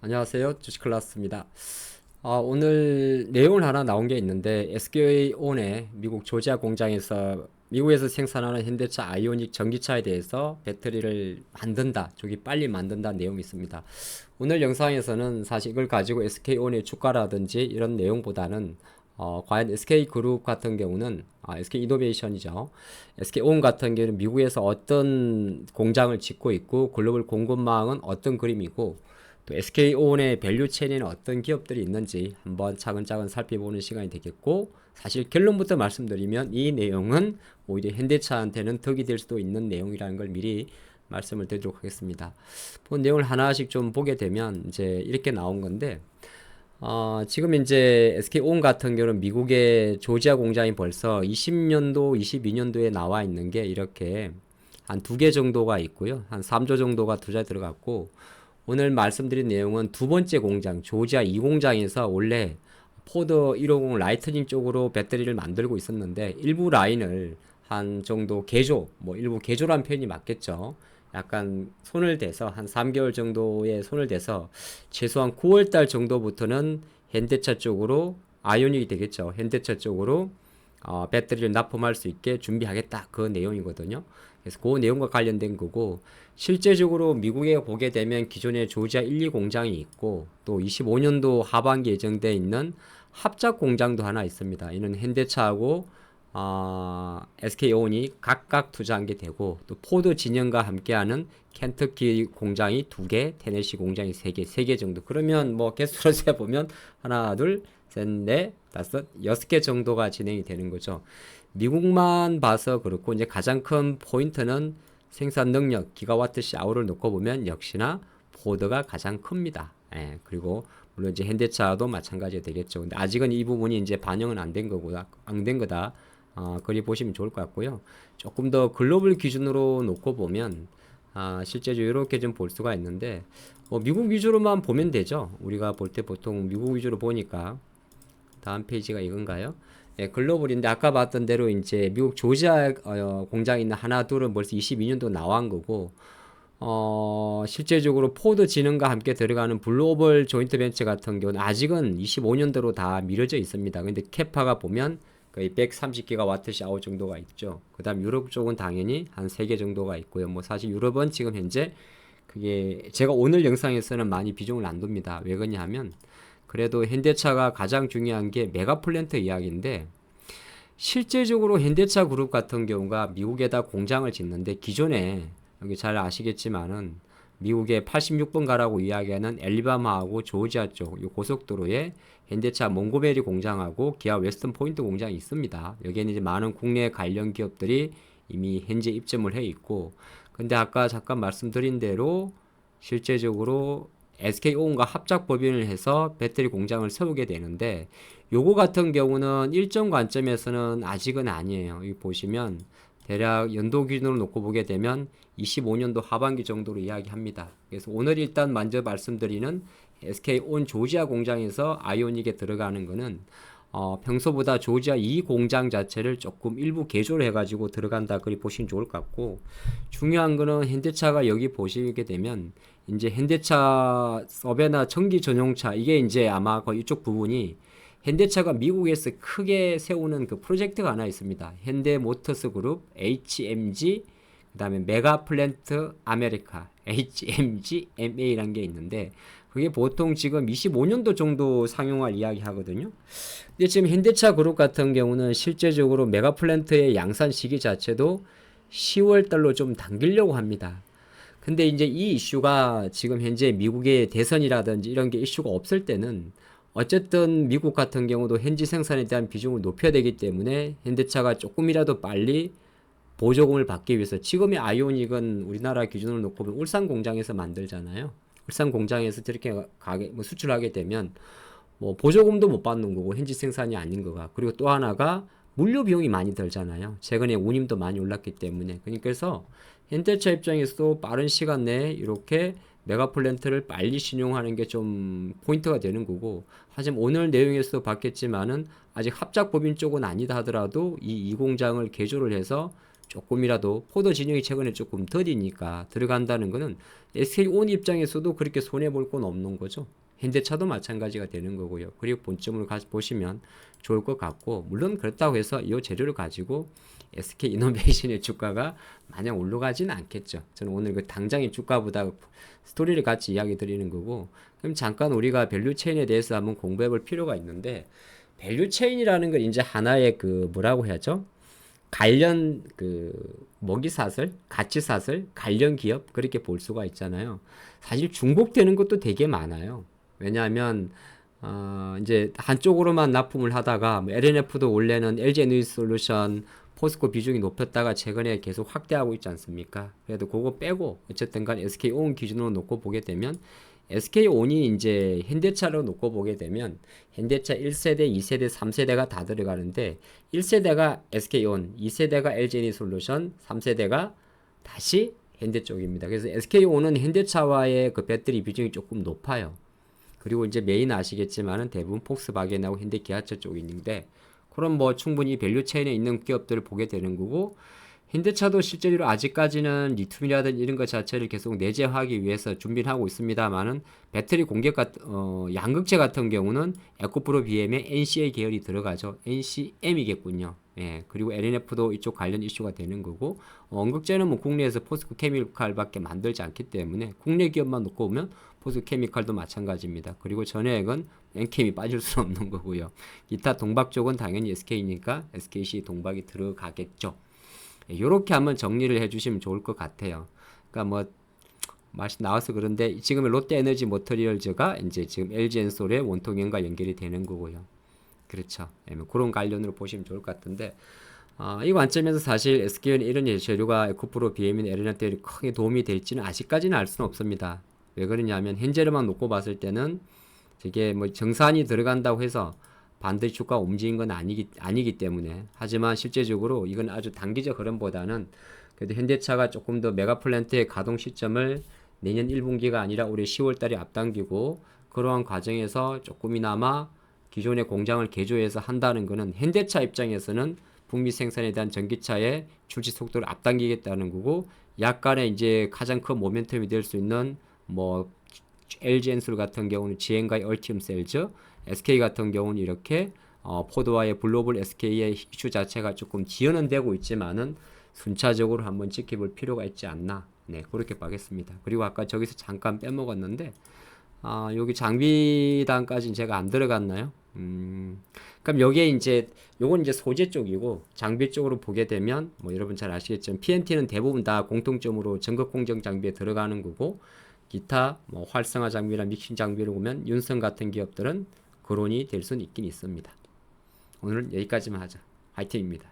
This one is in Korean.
안녕하세요. 주식클라스입니다. 오늘 내용을 하나 나온 게 있는데 SK온의 미국 조지아 공장에서 미국에서 생산하는 현대차 아이오닉 전기차에 대해서 배터리를 만든다, 조기 빨리 만든다 내용이 있습니다. 오늘 영상에서는 사실 이걸 가지고 SK온의 주가라든지 이런 내용보다는 과연 SK그룹 같은 경우는 SK이노베이션이죠. SK온 같은 경우는 미국에서 어떤 공장을 짓고 있고 글로벌 공급망은 어떤 그림이고 또 SK온의 밸류 체인에는 어떤 기업들이 있는지 한번 차근차근 살펴보는 시간이 되겠고, 사실 결론부터 말씀드리면 이 내용은 오히려 현대차한테는 덕이 될 수도 있는 내용이라는 걸 미리 말씀을 드리도록 하겠습니다. 본 내용을 하나씩 좀 보게 되면 이제 이렇게 나온 건데, 지금 이제 SK온 같은 경우는 미국의 조지아 공장이 벌써 20년도, 22년도에 나와 있는 게 이렇게 한 두 개 정도가 있고요. 한 3조 정도가 투자에 들어갔고, 오늘 말씀드린 내용은 두 번째 공장, 조지아 2공장에서 원래 포드 150 라이트닝 쪽으로 배터리를 만들고 있었는데 일부 라인을 한 정도 개조, 뭐 일부 개조란 표현이 맞겠죠. 약간 손을 대서 한 3개월 정도의 손을 대서 최소한 9월달 정도부터는 현대차 쪽으로 아이오닉이 되겠죠. 현대차 쪽으로 배터리를 납품할 수 있게 준비하겠다, 그 내용이거든요. 그래서 그 내용과 관련된 거고, 실제적으로 미국에 보게 되면 기존에 조지아 1, 2 공장이 있고 또 25년도 하반기 예정돼 있는 합작 공장도 하나 있습니다. 이는 현대차하고 SK온이 각각 투자한 게 되고, 또 포드 진영과 함께하는 켄터키 공장이 2개, 테네시 공장이 3개, 3개 정도. 그러면 뭐 개수로 세보면 하나, 둘, 셋, 넷, 다섯, 6개 정도가 진행이 되는 거죠. 미국만 봐서 그렇고, 이제 가장 큰 포인트는 생산 능력, 기가와트 아워를 놓고 보면 역시나 포드가 가장 큽니다. 예, 그리고 물론 이제 현대차도 마찬가지가 되겠죠. 근데 아직은 이 부분이 이제 반영은 안 된 거고요. 안 된 거다. 그리 보시면 좋을 것 같고요. 조금 더 글로벌 기준으로 놓고 보면 실제로 이렇게 좀 볼 수가 있는데, 뭐 미국 위주로만 보면 되죠. 우리가 볼 때 보통 미국 위주로 보니까 다음 페이지가 이건가요? 예, 글로벌인데 아까 봤던 대로 이제 미국 조지아 공장에 있는 하나 둘은 벌써 22년도 나온 거고, 실제적으로 포드 진흥과 함께 들어가는 블루오벌 조인트 벤처 같은 경우는 아직은 25년도로 다 미뤄져 있습니다. 근데 캐파가 보면 거의 130기가와트 샤워 정도가 있죠. 그 다음 유럽 쪽은 당연히 한 3개 정도가 있고요. 뭐 사실 유럽은 지금 현재 그게 제가 오늘 영상에서는 많이 비중을 안 둡니다. 왜 그러냐 하면 그래도 현대차가 가장 중요한 게 메가플랜트 이야기인데, 실제적으로 현대차 그룹 같은 경우가 미국에다 공장을 짓는데 기존에 여기 잘 아시겠지만은 미국의 86번가라고 이야기하는 엘리바마하고 조지아 쪽 이 고속도로에 현대차 몽고메리 공장하고 기아 웨스턴 포인트 공장이 있습니다. 여기에는 이제 많은 국내 관련 기업들이 이미 현재 입점을 해 있고, 근데 아까 잠깐 말씀드린 대로 실제적으로 SK온과 합작 법인을 해서 배터리 공장을 세우게 되는데, 요거 같은 경우는 일정 관점에서는 아직은 아니에요. 여기 보시면 대략 연도 기준으로 놓고 보게 되면 25년도 하반기 정도로 이야기합니다. 그래서 오늘 일단 먼저 말씀드리는 SK온 조지아 공장에서 아이오닉에 들어가는 거는 평소보다 조지아 2 공장 자체를 조금 일부 개조를 해가지고 들어간다, 그리 보시면 좋을 것 같고, 중요한 거는 현대차가 여기 보시게 되면 이제 현대차 서베나 전기 전용차, 이게 이제 아마 거의 이쪽 부분이 현대차가 미국에서 크게 세우는 그 프로젝트가 하나 있습니다. 현대모터스 그룹 HMG, 그 다음에 메가플랜트 아메리카 HMGMA라는 게 있는데, 그게 보통 지금 25년도 정도 상용할 이야기 하거든요. 근데 지금 현대차 그룹 같은 경우는 실제적으로 메가플랜트의 양산 시기 자체도 10월 달로 좀 당기려고 합니다. 근데 이제 이 이슈가 지금 현재 미국의 대선이라든지 이런 게 이슈가 없을 때는 어쨌든 미국 같은 경우도 현지 생산에 대한 비중을 높여야 되기 때문에 현대차가 조금이라도 빨리 보조금을 받기 위해서, 지금의 아이오닉은 우리나라 기준으로 놓고 보면 울산 공장에서 만들잖아요. 울산 공장에서 저렇게 뭐 수출하게 되면 뭐 보조금도 못 받는 거고 현지 생산이 아닌 거가, 그리고 또 하나가 물류 비용이 많이 들잖아요. 최근에 운임도 많이 올랐기 때문에. 그러니까 그래서 현대차 입장에서도 빠른 시간 내에 이렇게 메가플랜트를 빨리 신용하는 게 좀 포인트가 되는 거고, 하지만 오늘 내용에서도 봤겠지만은 아직 합작법인 쪽은 아니다 하더라도 이 공장을 개조를 해서 조금이라도 포도 진영이 최근에 조금 더디니까 들어간다는 거는 SK온 입장에서도 그렇게 손해 볼 건 없는 거죠. 현대차도 마찬가지가 되는 거고요. 그리고 본점을 보시면 좋을 것 같고, 물론 그렇다고 해서 이 재료를 가지고 SK 이노베이션의 주가가 마냥 올라가지는 않겠죠. 저는 오늘 그 당장의 주가보다 스토리를 같이 이야기 드리는 거고, 그럼 잠깐 우리가 밸류 체인에 대해서 한번 공부해 볼 필요가 있는데, 밸류 체인이라는 건 이제 하나의 그 뭐라고 해야죠? 관련 그 먹이사슬, 가치사슬, 관련 기업 그렇게 볼 수가 있잖아요. 사실 중복되는 것도 되게 많아요. 왜냐하면 이제 한쪽으로만 납품을 하다가 뭐 LNF도 원래는 LG에너지솔루션, 포스코 비중이 높였다가 최근에 계속 확대하고 있지 않습니까? 그래도 그거 빼고 어쨌든 간 SK온 기준으로 놓고 보게 되면 SK온이 이제 현대차로 놓고 보게 되면 현대차 1세대, 2세대, 3세대가 다 들어가는데 1세대가 SK온, 2세대가 LG에너지솔루션, 3세대가 다시 현대 쪽입니다. 그래서 SK온은 현대차와의 그 배터리 비중이 조금 높아요. 그리고 이제 메인 아시겠지만은 대부분 폭스바겐하고 현대 기아차 쪽이 있는데, 그럼 뭐 충분히 밸류 체인에 있는 기업들을 보게 되는 거고, 현대차도 실제로 아직까지는 리튬이라든 이런 것 자체를 계속 내재하기 위해서 준비를 하고 있습니다만은 배터리 공격 양극재 같은 경우는 에코프로 BM에 NCA 계열이 들어가죠. NCM이겠군요. 예, 그리고 LNF도 이쪽 관련 이슈가 되는 거고, 원극재는 뭐 국내에서 포스코 케미칼밖에 만들지 않기 때문에 국내 기업만 놓고 보면 포스코 케미칼도 마찬가지입니다. 그리고 전해액은 엔캠이 빠질 수 없는 거고요. 기타 동박 쪽은 당연히 SK니까 SKC 동박이 들어가겠죠. 이렇게 한번 정리를 해주시면 좋을 것 같아요. 그러니까 뭐 맛이 나와서 그런데 지금의 롯데에너지 모터리얼즈가 이제 지금 LG엔솔의 원통형과 연결이 되는 거고요. 그렇죠. 그런 관련으로 보시면 좋을 것 같은데, 이 관점에서 사실 SK는 이런 재료가 에코프로 BM이나 에르나테에 크게 도움이 될지는 아직까지는 알 수는 없습니다. 왜 그러냐면 현재로만 놓고 봤을 때는 이게 뭐 정산이 들어간다고 해서 반드시 주가 움직인 건 아니기 때문에, 하지만 실제적으로 이건 아주 단기적 흐름보다는 그래도 현대차가 조금 더 메가플랜트의 가동 시점을 내년 1분기가 아니라 올해 10월 달에 앞당기고, 그러한 과정에서 조금이나마 기존의 공장을 개조해서 한다는 것은 현대차 입장에서는 북미 생산에 대한 전기차의 출시 속도를 앞당기겠다는 거고, 약간의 이제 가장 큰 모멘텀이 될 수 있는 뭐 LG엔솔 같은 경우는 GM과의 얼티움 셀즈, SK 같은 경우는 이렇게 포드와의 글로벌 SK의 이슈 자체가 조금 지연은 되고 있지만은 순차적으로 한번 지켜볼 필요가 있지 않나. 네, 그렇게 봐겠습니다. 그리고 아까 저기서 잠깐 빼먹었는데, 여기 장비단까지는 제가 안 들어갔나요? 그럼 여기에 이제 요건 이제 소재 쪽이고, 장비 쪽으로 보게 되면 뭐 여러분 잘 아시겠지만 PNT는 대부분 다 공통점으로 전극 공정 장비에 들어가는 거고, 기타 뭐 활성화 장비나 믹싱 장비를 보면 윤성 같은 기업들은 거론이 될 수는 있긴 있습니다. 오늘은 여기까지만 하자. 화이팅입니다.